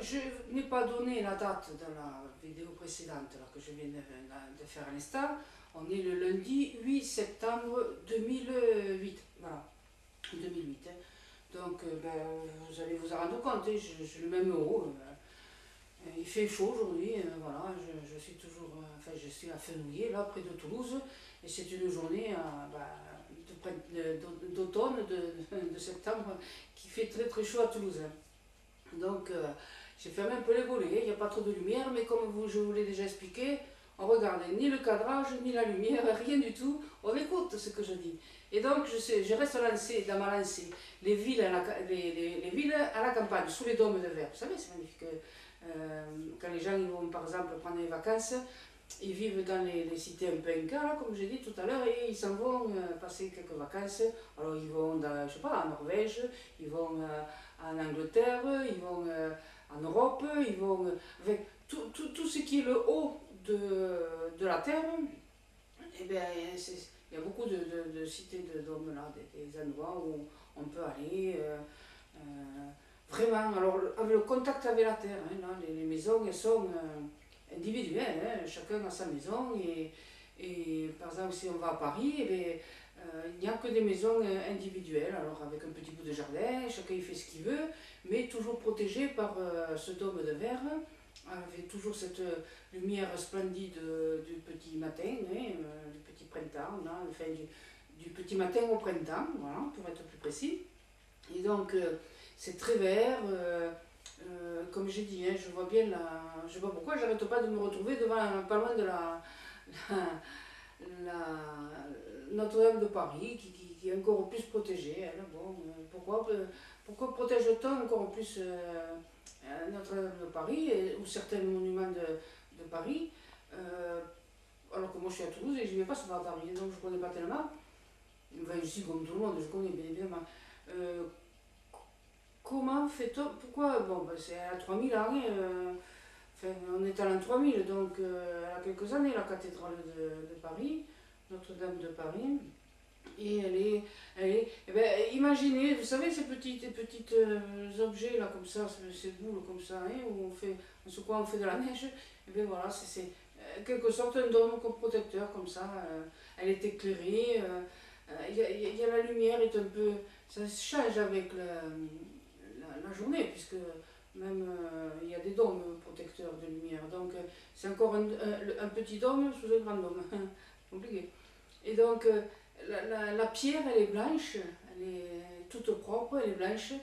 Je n'ai pas donné la date dans la vidéo précédente là, que je viens de faire à l'instant. On est le lundi 8 septembre 2008. Voilà, 2008. Hein. Donc, vous allez vous en rendre compte, hein, je le mets haut. Il fait chaud aujourd'hui, voilà, je suis toujours, enfin je suis à Fenouillet, là près de Toulouse, et c'est une journée d'automne, de septembre, qui fait très très chaud à Toulouse. Donc j'ai fermé un peu les volets, il n'y a pas trop de lumière, mais comme je vous l'ai déjà expliqué, on regarde ni le cadrage, ni la lumière, rien du tout, on écoute ce que je dis. Et donc je reste lancée dans ma lancée, les villes les villes à la campagne, sous les dômes de verre. Vous savez, c'est magnifique. Quand les gens ils vont par exemple prendre des vacances, ils vivent dans les cités un peu incas, là, comme j'ai dit tout à l'heure, et ils s'en vont passer quelques vacances. Alors ils vont dans, je sais pas, en Norvège, ils vont en Angleterre, ils vont en Europe, ils vont avec tout ce qui est le haut de la terre. Eh bien, il y a beaucoup de cités de dômes là, des endroits où on peut aller. Vraiment, alors avec le contact avec la terre, hein, là, les maisons elles sont individuelles, hein, chacun a sa maison et par exemple si on va à Paris, eh bien, il n'y a que des maisons individuelles, alors avec un petit bout de jardin, chacun il fait ce qu'il veut, mais toujours protégé par ce dôme de verre, avec toujours cette lumière splendide du petit matin, hein, du petit printemps, là, enfin, du petit matin au printemps, voilà, pour être plus précis. Et donc, c'est très vert. Comme j'ai dit, hein, je vois bien la. Je sais pas pourquoi, j'arrête pas de me retrouver devant, pas loin de Notre-Dame de Paris, qui est encore plus protégée. Elle. Bon, pourquoi protège-t-on encore plus Notre-Dame de Paris ou certains monuments de Paris alors que moi je suis à Toulouse et je ne vais pas souvent à Paris, donc je ne connais pas tellement. Enfin, je suis comme tout le monde, je connais bien évidemment. Euh, Comment fait-on? Pourquoi? Bon, ben, c'est à 3000 ans, hein, enfin, on est à l'an 3000, donc elle a quelques années, la cathédrale de Paris, Notre-Dame de Paris. Et eh ben, imaginez, vous savez ces petites objets là comme ça, ces boules comme ça, hein, où sur quoi on fait de la neige, et bien voilà, c'est quelque sorte un dôme protecteur comme ça, elle est éclairée, y a la lumière est un peu, ça change avec la journée, puisque même il y a des dômes protecteurs de lumière, donc c'est encore un petit dôme sous un grand dôme, compliqué. Et donc la pierre, elle est blanche, elle est toute propre, elle est blanche.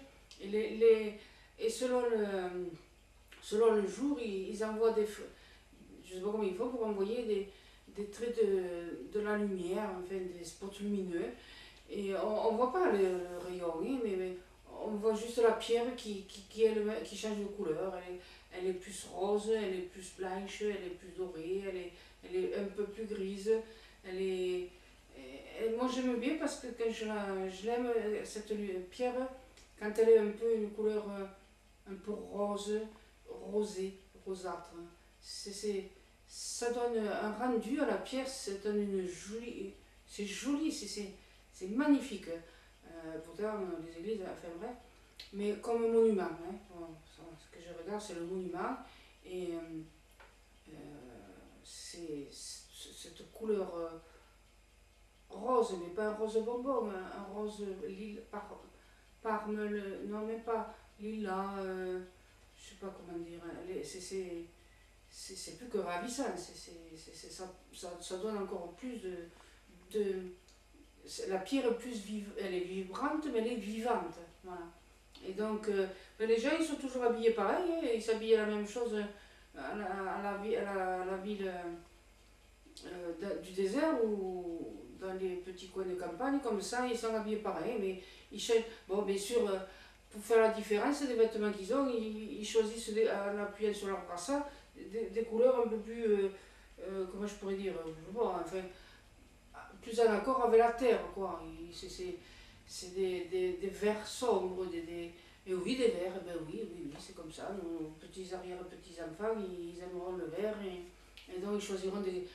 Et selon le jour, ils envoient je ne sais pas comment ils font pour envoyer des traits de la lumière, enfin des spots lumineux. Et on ne voit pas le rayon, hein, mais on voit juste la pierre qui change de couleur. Elle est plus rose, elle est plus blanche, elle est plus dorée, elle est un peu plus grise. Elle est, et moi j'aime bien parce que quand je l'aime, cette pierre, quand elle est un peu une couleur un peu rose, rosée, rosâtre. Ça donne un rendu à la pierre, ça donne une jolie. C'est joli, c'est magnifique. Pourtant, les églises, enfin bref. Mais comme monument, hein. Bon, ce que je regarde, c'est le monument. Et c'est cette couleur rose, mais pas un rose bonbon, un rose non, même pas lilas, je sais pas comment dire. C'est plus que ravissant, ça donne encore plus de la pierre est plus vive, elle est vibrante, mais elle est vivante. Voilà. Et donc, les gens, ils sont toujours habillés pareil, hein, ils s'habillent à la même chose à la ville du désert ou dans les petits coins de campagne, comme ça, ils sont habillés pareil, mais ils changent. Bon, bien sûr, pour faire la différence des vêtements qu'ils ont, ils choisissent en appuyant sur leur brassard des couleurs un peu plus, comment je pourrais dire, je vois, enfin, plus en accord avec la terre, quoi. C'est des verts sombres, et oui, des verts, eh ben oui, c'est comme ça. Nos petits arrière-petits-enfants, ils aimeront le vert, et donc ils choisiront des.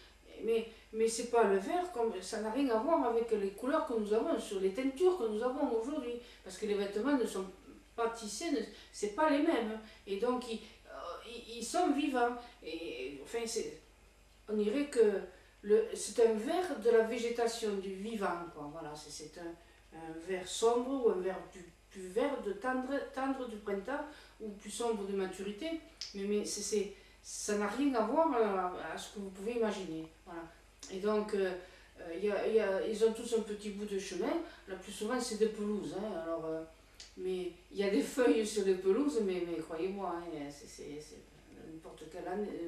Mais c'est pas le vert, ça n'a rien à voir avec les couleurs que nous avons, sur les teintures que nous avons aujourd'hui. Parce que les vêtements ne sont pâtissés, c'est pas les mêmes. Et donc, ils sont vivants. Et, enfin, on dirait que c'est un vert de la végétation, du vivant, quoi. Voilà, c'est un vert sombre ou un vert plus vert de tendre du printemps ou plus sombre de maturité. Mais ça n'a rien à voir à ce que vous pouvez imaginer. Voilà. Et donc, ils ont tous un petit bout de chemin. Le plus souvent, c'est des pelouses. Hein. Alors, mais il y a des feuilles sur les pelouses, mais croyez-moi, hein, c'est n'importe quel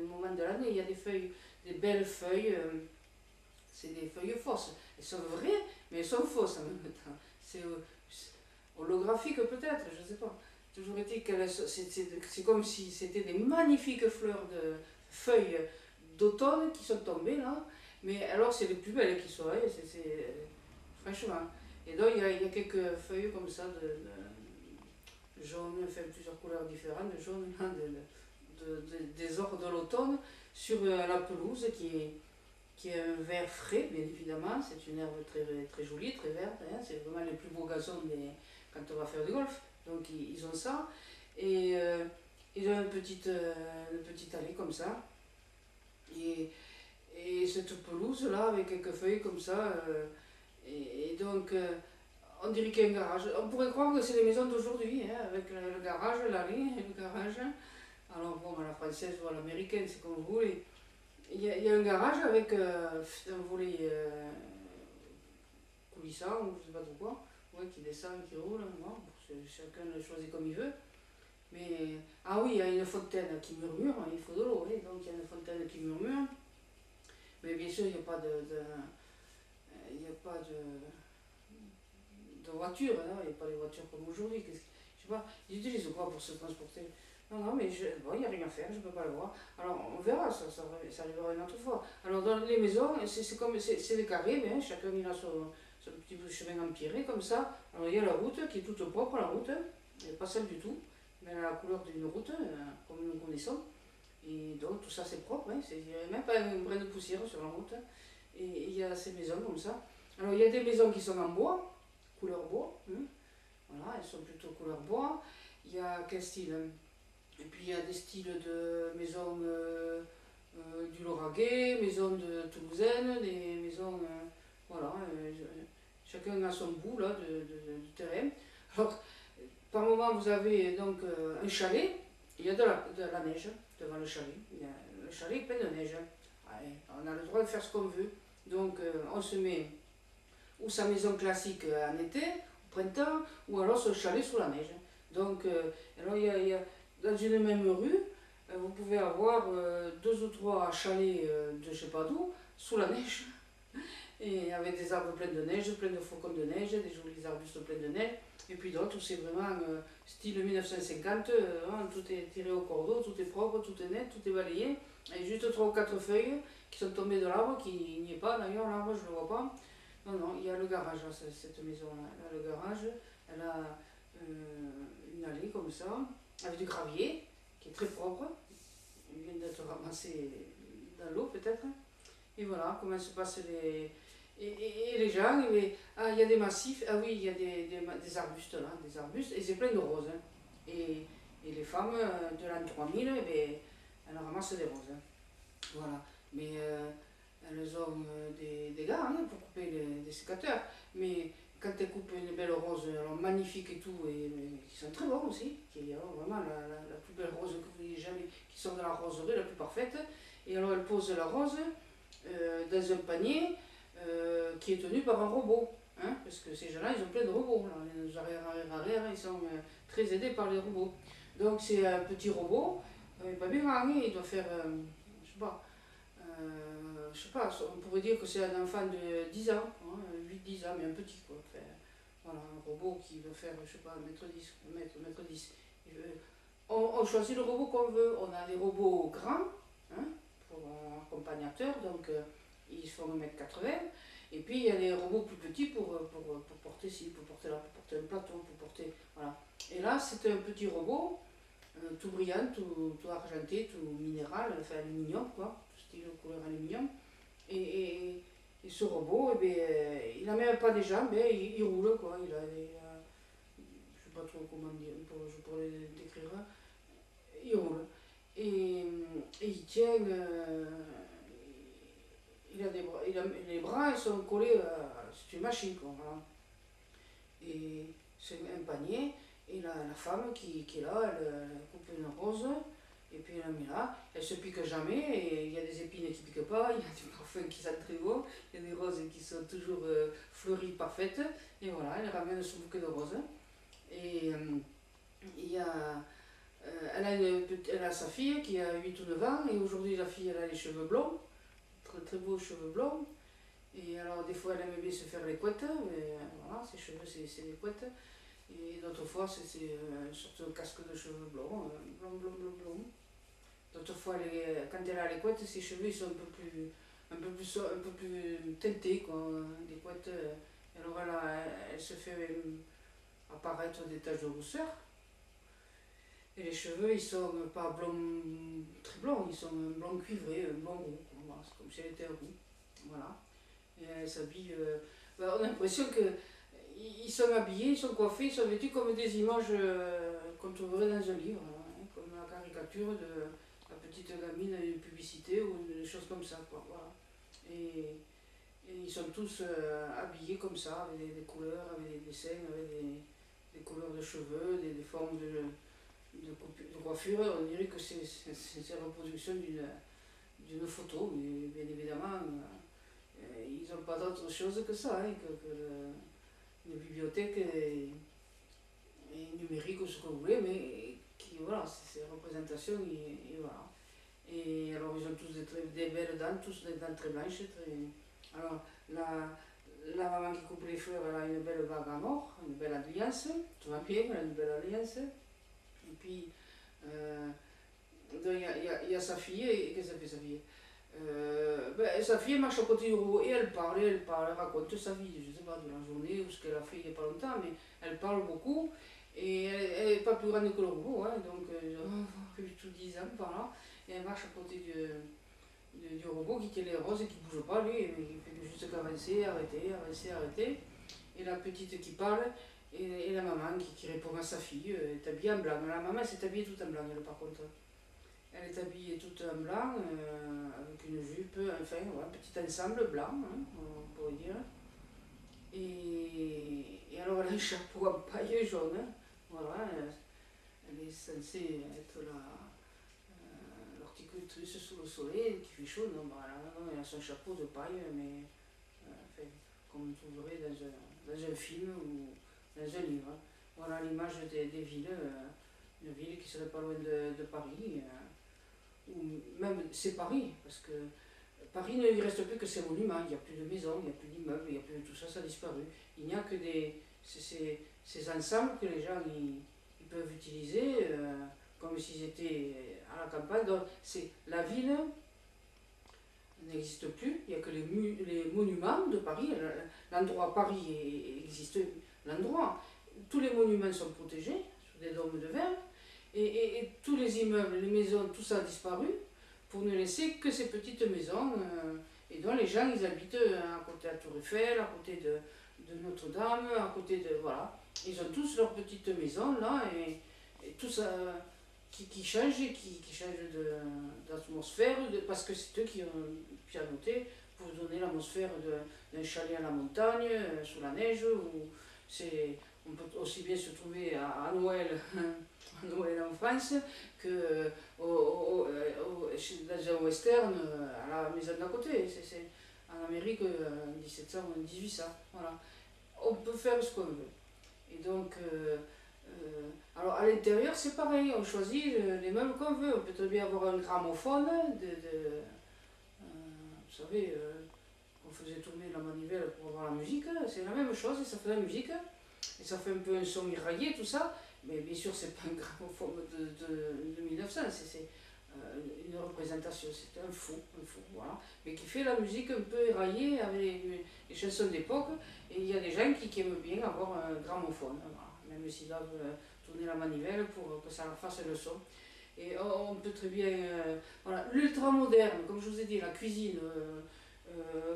moment de l'année, il y a des feuilles, des belles feuilles. C'est des feuilles fausses. Elles sont vraies, mais elles sont fausses en même temps. C'est holographique peut-être, je ne sais pas. Toujours été que c'est comme si c'était des magnifiques fleurs de feuilles d'automne qui sont tombées là. Mais alors c'est les plus belles qui soient, franchement. Et donc il y a quelques feuilles comme ça de jaune, enfin plusieurs couleurs différentes, de jaune, des ors de l'automne sur la pelouse qui est un vert frais, bien évidemment. C'est une herbe très, très jolie, très verte. Hein. C'est vraiment les plus beaux gazons quand on va faire du golf. Donc ils ont ça. Et ils ont une petite allée comme ça. Et cette pelouse là, avec quelques feuilles comme ça. Et donc, on dirait qu'il y a un garage. On pourrait croire que c'est les maisons d'aujourd'hui, hein, avec le garage, l'allée et le garage. Alors bon, la française ou l'américaine, c'est comme vous voulez. Il y a un garage avec un volet coulissant, ou je sais pas trop quoi, ouais, qui descend, qui roule. Bon, chacun le choisit comme il veut. Mais, ah oui, il y a une fontaine qui murmure, hein, il faut de l'eau, hein, donc il y a une fontaine qui murmure. Mais bien sûr, il n'y a pas il n'y a pas de voiture, hein, il n'y a pas de voitures comme aujourd'hui. Je sais pas, ils utilisent quoi pour se transporter? Non, non, mais bon, il n'y a rien à faire, je ne peux pas le voir. Alors, on verra, ça arrivera une autre fois. Alors, dans les maisons, c'est des carrés, mais hein, chacun il a son petit chemin empierré, comme ça. Alors, il y a la route qui est toute propre, la route, elle n'est pas sale du tout, mais elle a la couleur d'une route, comme nous connaissons. Et donc, tout ça, c'est propre, hein, il n'y a même pas un brin de poussière sur la route. Et il y a ces maisons comme ça. Alors, il y a des maisons qui sont en bois, couleur bois, hein. Voilà, elles sont plutôt couleur bois. Il y a quel style, hein? Et puis il y a des styles de maisons du Lauragais, maisons de Toulousaine, des maisons. Voilà, chacun a son bout là, de terrain. Alors, par moment, vous avez donc un chalet, il y a de la neige devant le chalet. Le chalet est plein de neige. Ouais, on a le droit de faire ce qu'on veut. Donc, on se met ou sa maison classique en été, au printemps, ou alors ce chalet sous la neige. Donc, alors il y a dans une même rue, vous pouvez avoir 2 ou 3 chalets de je sais pas d'où, sous la neige, et avec des arbres pleins de neige, plein de flocons de neige, des jolis arbustes pleins de neige, et puis d'autres où c'est vraiment style 1950, hein, tout est tiré au cordeau, tout est propre, tout est net, tout est balayé, et juste 3 ou 4 feuilles qui sont tombées de l'arbre, qui n'y est pas d'ailleurs, l'arbre je ne le vois pas. Non, non, il y a le garage, cette maison-là, elle a le garage, elle a une allée comme ça, avec du gravier, qui est très propre. Il vient d'être ramassé dans l'eau peut-être. Et voilà comment se passent et les gens. Il y a des massifs, ah oui, il y a des arbustes là, des arbustes, et c'est plein de roses. Hein. Et les femmes de l'an 3000, elles ramassent des roses. Hein. Voilà. Mais elles ont des gars hein, pour couper des sécateurs. Mais quand elles coupent une belle rose, alors magnifique et tout, et qui sont très bons aussi, qui est vraiment la plus belle rose que vous ayez jamais, qui sort de la roserie la plus parfaite. Et alors elles posent la rose dans un panier qui est tenu par un robot. Hein, parce que ces gens-là, ils ont plein de robots. Là. Les arrière, ils sont très aidés par les robots. Donc c'est un petit robot, pas bien grand, il doit faire, je sais pas, on pourrait dire que c'est un enfant de 10 ans, hein, 8-10 ans, mais un petit quoi. Enfin, voilà, un robot qui veut faire, je sais pas, 1m10, 1m10. On choisit le robot qu'on veut. On a des robots grands, hein, pour accompagnateurs, donc ils font 1m80. Et puis il y a les robots plus petits pour porter ci, pour porter là, pour porter un plateau, pour porter. Voilà. Et là, c'est un petit robot, tout brillant, tout argenté, tout minéral, enfin aluminium, quoi, tout style couleur aluminium. Et ce robot, il n'a même pas des jambes, il roule, quoi. Je sais pas trop comment dire, je pourrais le décrire, il roule. Et il tient, il a des bras, les bras ils sont collés, c'est une machine quoi, voilà. Et c'est un panier, et la femme qui est là, elle coupe une rose, et puis elle la met là, elle se pique jamais, et il y a des épines qui piquent pas, il y a du parfum qui sent très bon, il y a des roses qui sont toujours fleuries, parfaites, et voilà, elle ramène son bouquet de roses. Et il y a, elle a sa fille qui a 8 ou 9 ans, et aujourd'hui la fille elle a les cheveux blonds, très, très beaux cheveux blonds. Et alors des fois elle aime bien se faire les couettes, mais voilà, ses cheveux c'est des couettes. Et d'autres fois c'est une sorte de casque de cheveux blonds, blanc, blanc, blanc, blanc. D'autres fois quand elle a les couettes, ses cheveux ils sont un peu plus teintés, quoi, des couettes. Alors elle se fait apparaître des taches de rousseur. Et les cheveux, ils sont pas blancs, très blancs, ils sont blanc cuivré, blanc roux. Voilà, c'est comme si elle était roux. Voilà. Et elle s'habille. On a l'impression qu'ils sont habillés, ils sont coiffés, ils sont vêtus comme des images qu'on trouverait dans un livre, hein, comme la caricature de la petite gamine d'une publicité ou des choses comme ça. Quoi, voilà. Et, et ils sont tous habillés comme ça, avec des couleurs, avec des dessins, avec des couleurs de cheveux, des formes de coiffure. On dirait que c'est la reproduction d'une photo, mais bien évidemment, ils n'ont pas d'autre chose que ça, hein, une bibliothèque numérique ou ce que vous voulez, mais qui, voilà, c'est la représentation et voilà. Et alors ils ont tous des belles dents, tous des dents très blanches. Alors la maman qui coupe les fleurs, elle a une belle bague à mort, une belle alliance, tout va bien, elle a une belle alliance. Et puis, il y a sa fille, et qu'est-ce qu'elle fait sa fille? Sa fille marche à côté du robot et elle parle, elle raconte sa vie, je ne sais pas, de la journée ou ce qu'elle a fait il n'y a pas longtemps, mais elle parle beaucoup et elle n'est pas plus grande que le robot, hein, donc 8 ou 10 ans par là, et elle marche à côté du robot qui tient les roses et qui ne bouge pas lui, et il fait juste qu'avancer, arrêter, avancer, arrêter. Et la petite qui parle, et la maman qui répond à sa fille, est habillée en blanc. La maman s'est habillée toute en blanc, elle, par contre. Elle est habillée toute en blanc, avec une jupe, enfin, ouais, un petit ensemble blanc, hein, on pourrait dire. Et alors elle a un chapeau en paille jaune, hein, voilà, elle est censée être l'horticultrice sous le soleil, qui fait chaud, non, voilà, non, elle a son chapeau de paille, mais enfin, comme on trouverait dans un film ou dans un livre. Voilà l'image des villes, une ville qui serait pas loin de Paris, ou même c'est Paris, parce que Paris ne lui reste plus que ses monuments, il n'y a plus de maisons, il n'y a plus d'immeubles, il n'y a plus de tout ça, ça a disparu. Il n'y a que ces ensembles que les gens ils peuvent utiliser comme s'ils étaient à la campagne. Donc la ville n'existe plus, il n'y a que les monuments de Paris, l'endroit Paris existe, l'endroit. Tous les monuments sont protégés sur des dômes de verre, et tous les immeubles, les maisons, tout ça a disparu, pour ne laisser que ces petites maisons, et dont les gens ils habitent à côté de la Tour Eiffel, à côté de Notre-Dame, à côté de... Voilà. Ils ont tous leurs petites maisons là, et tout ça qui change, qui change d'atmosphère, parce que c'est eux qui ont pianoté pour donner l'atmosphère d'un chalet à la montagne, sous la neige, où on peut aussi bien se trouver à Noël, à Noël en France, que dans un western à la maison d'à côté. En Amérique, en 1700 ou en 1800. Voilà. On peut faire ce qu'on veut. Et donc, alors à l'intérieur, c'est pareil, on choisit les meubles qu'on veut. On peut très bien avoir un gramophone, vous savez, on faisait tourner la manivelle pour avoir la musique, c'est la même chose, et ça fait la musique, et ça fait un peu un son éraillé, tout ça, mais bien sûr, c'est pas un gramophone de 1900, c'est une représentation, c'est un faux, voilà, mais qui fait la musique un peu éraillée avec les chansons d'époque, et il y a des gens qui aiment bien avoir un gramophone, voilà, même s'ils doivent tourner la manivelle pour que ça fasse le son. Et on peut très bien, voilà, l'ultra moderne, comme je vous ai dit, la cuisine,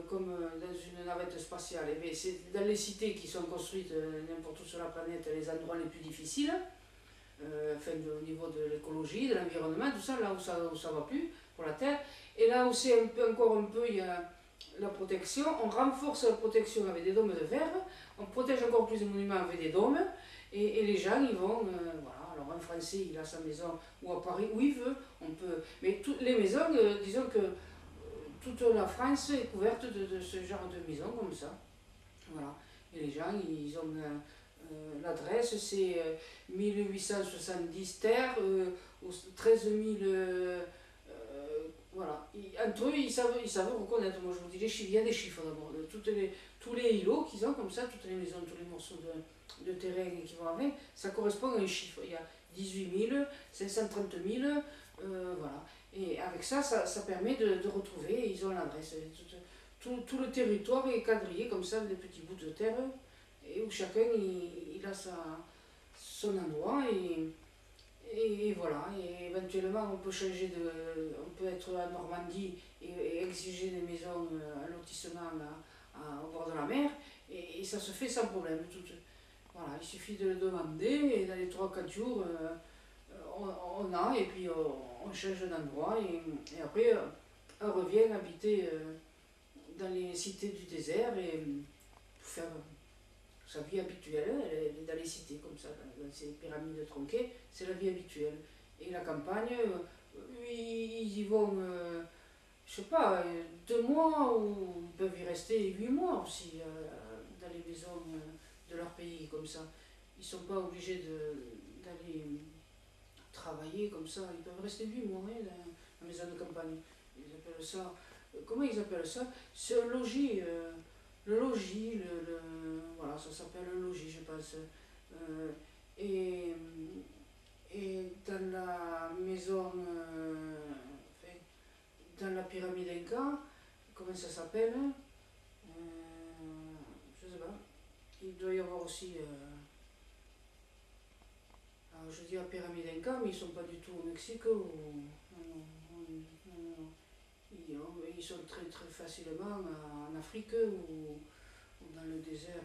comme dans une navette spatiale. Et c'est dans les cités qui sont construites n'importe où sur la planète, les endroits les plus difficiles, enfin, au niveau de l'écologie, de l'environnement, tout ça, là où ça va plus pour la Terre. Et là où c'est encore un peu, il y a la protection, on renforce la protection avec des dômes de verre, on protège encore plus les monuments avec des dômes, et les gens, ils vont, voilà. Alors un Français, il a sa maison, ou à Paris, où il veut, on peut. Mais toutes les maisons, disons que toute la France est couverte de ce genre de maisons comme ça. Voilà. Et les gens, ils ont l'adresse, c'est 1870 terre, ou 13 000. Voilà. Entre eux, ils savent reconnaître. Moi, je vous dis les chiffres. Il y a des chiffres d'abord. Tous les îlots qu'ils ont comme ça, toutes les maisons, tous les morceaux de terrain qui vont avec, ça correspond à un chiffre. Il y a 18 000, 530 000, voilà. Et avec ça, ça permet de retrouver, ils ont l'adresse. Tout le territoire est quadrillé comme ça, des petits bouts de terre, et où chacun il a son endroit, et voilà. Et éventuellement, on peut on peut être à Normandie et exiger des maisons, un lotissement au bord de la mer, et ça se fait sans problème. Voilà, il suffit de le demander, et dans les 3-4 jours, on a, et puis on change d'endroit, et après, on revient habiter dans les cités du désert, et pour faire sa vie habituelle. Elle est dans les cités comme ça, dans ces pyramides tronquées, c'est la vie habituelle. Et la campagne, ils y vont, je sais pas, 2 mois, ou ils peuvent y rester 8 mois aussi, dans les maisons de leur pays comme ça. Ils sont pas obligés d'aller travailler comme ça, ils peuvent rester 8 mois, hein, dans la maison de campagne. Ils appellent ça, comment ils appellent ça? C'est un logis, le logis, voilà, ça s'appelle un logis, je pense. Euh, et, et dans la maison, enfin, dans la pyramide Inca, comment ça s'appelle? Je sais pas. Il doit y avoir aussi, alors je dis la pyramide Inca, mais ils sont pas du tout au Mexique, ou ils sont très très facilement en Afrique, ou dans le désert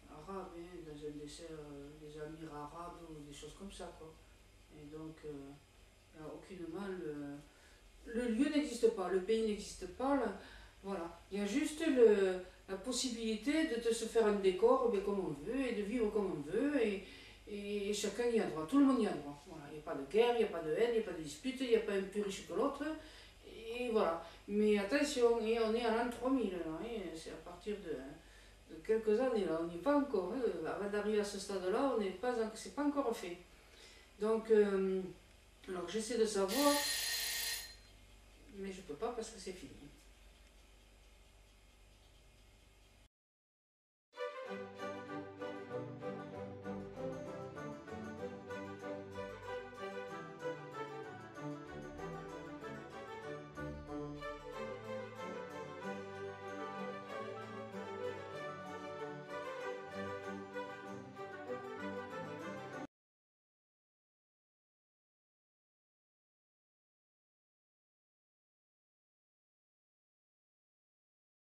arabe, hein, dans un désert des Émirats arabes, ou des choses comme ça, quoi. Et donc, il n'y a aucunement le lieu n'existe pas, le pays n'existe pas, là, voilà. Il y a juste la possibilité de se faire un décor, mais comme on veut, et de vivre comme on veut, et chacun y a droit, tout le monde y a droit. Voilà. Il n'y a pas de guerre, il n'y a pas de haine, il n'y a pas de dispute, il n'y a pas un plus riche que l'autre, et voilà. Mais attention, on est à l'an 3000, là, hein, c'est à partir de quelques années, là, on n'y est pas encore. Hein. Avant d'arriver à ce stade-là, c'est pas encore fait. Donc, alors j'essaie de savoir, mais je peux pas parce que c'est fini.